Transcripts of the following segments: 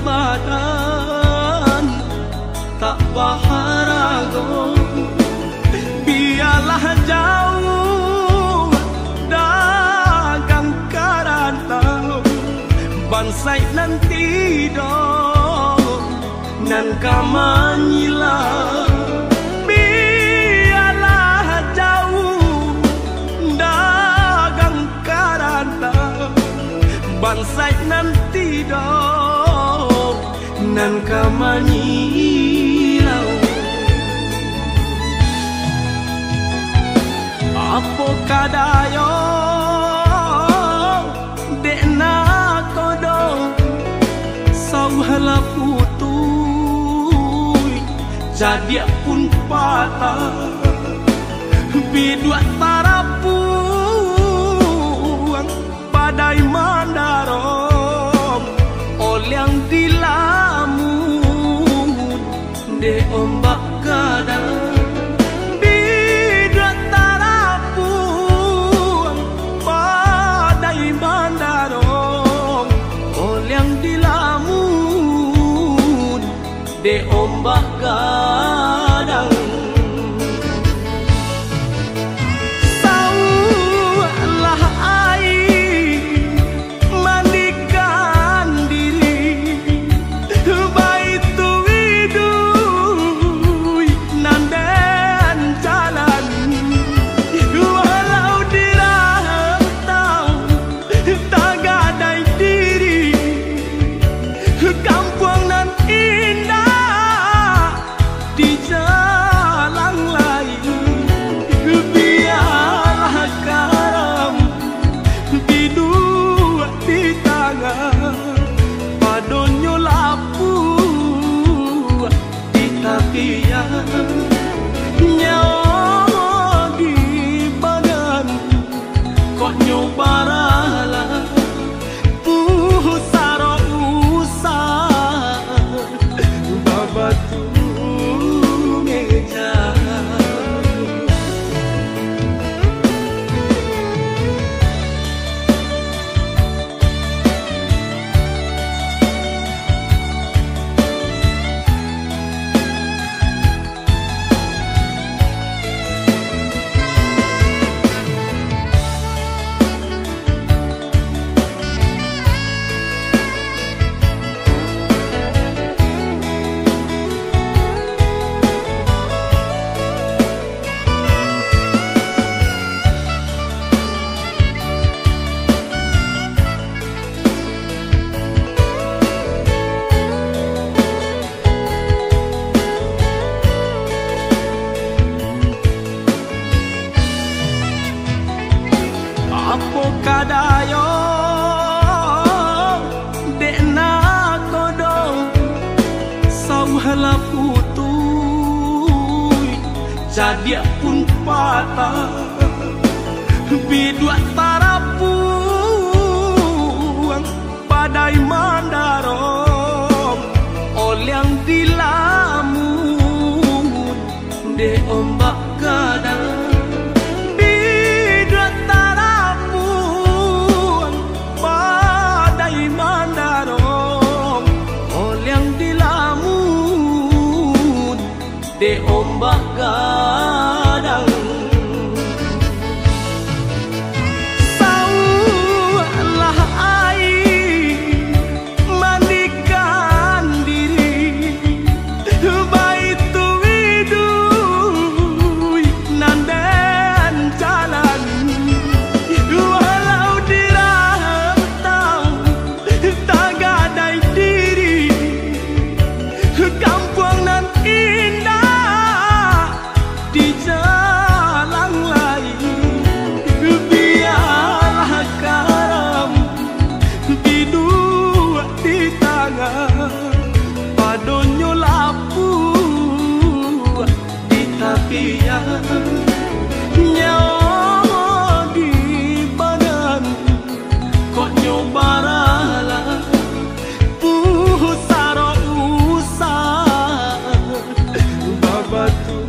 badan tak baharago, biarlah jauh dagang karantau bansai nanti dong nan kamanyila. Biarlah jauh dagang karantau bansai nanti dong nan kamanyila. Apo kadayo dekna kodong sauhala putui jadi pun patah bidua tarapuang badai mandarom olyang dilamun de ombak kadang. De ombak gadang saulah air mandikan diri baitu widui nanden jalan walau dirantau tak gadai diri kampung nan indah di jalan lain. Biarlah karam di dua di tangan padonyo lapu di tapian nyawa di badan kok nyobaralah pusaro usah babatu apo kadayo dekna kodong sauhala putui jadi pun patah bidua tarapuang badai mandarom olyang dilamun de ombak kadang. De ombak gadang saulah air mandikan diri baitu widui nanden jalan walau dirantau tak gadai diri kampung nan indah di jalan lain. Biarlah karam di dua di tangan padonyo lapu di tapian nyawa di badan kok nyobaralah pusaro usah babatu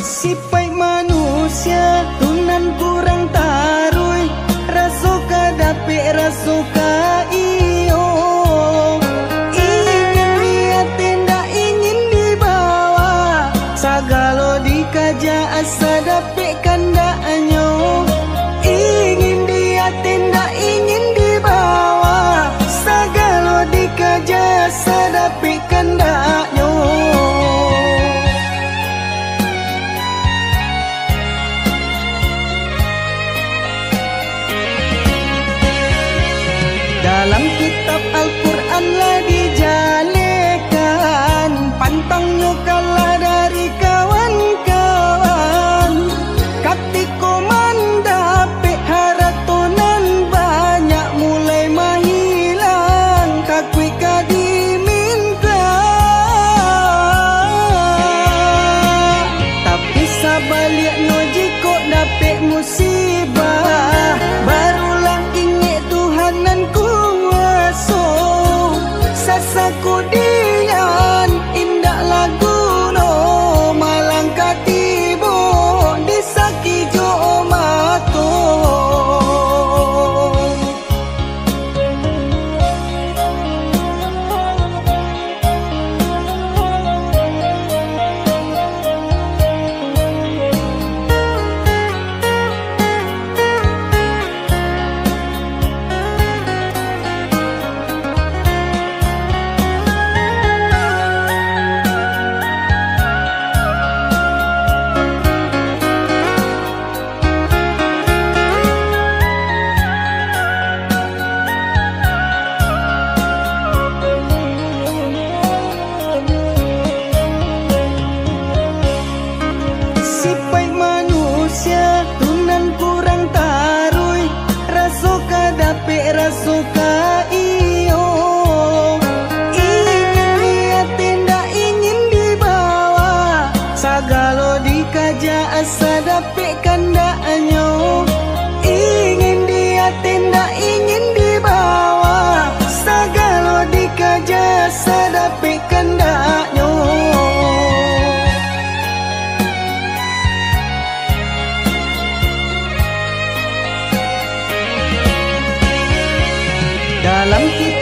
Sipai manusia tunan kurang tarui, rasuka dapik rasuka iyo. Ingin dia tindak ingin dibawa, sagalo dikaja asa dapik kandaknya. Ingin dia tindak ingin dibawa, sagalo dikaja asa dapik kandaknya. Dalam kitab Al-Quran lah dijalekan, pantangnya kalah dari kawan-kawan. Katiko mandapik haratonan banyak mulai mahilang, kakui kadiminta. Tapi sabaliknya jika dapik musibah, barulah ingat Tuhanan kuasa. Sasaku dian indah lagu no, malang katibo disaki jo mato. Sipai manusia tunan kurang tarui, rasuka dapik rasuka iyo. Ingin dia tindak ingin dibawa, sagalo dikaja asa dapik kandaknya. Ingin dia tindak ingin dibawa, sagalo dikaja asa dapik kandaknya. Dalam kitab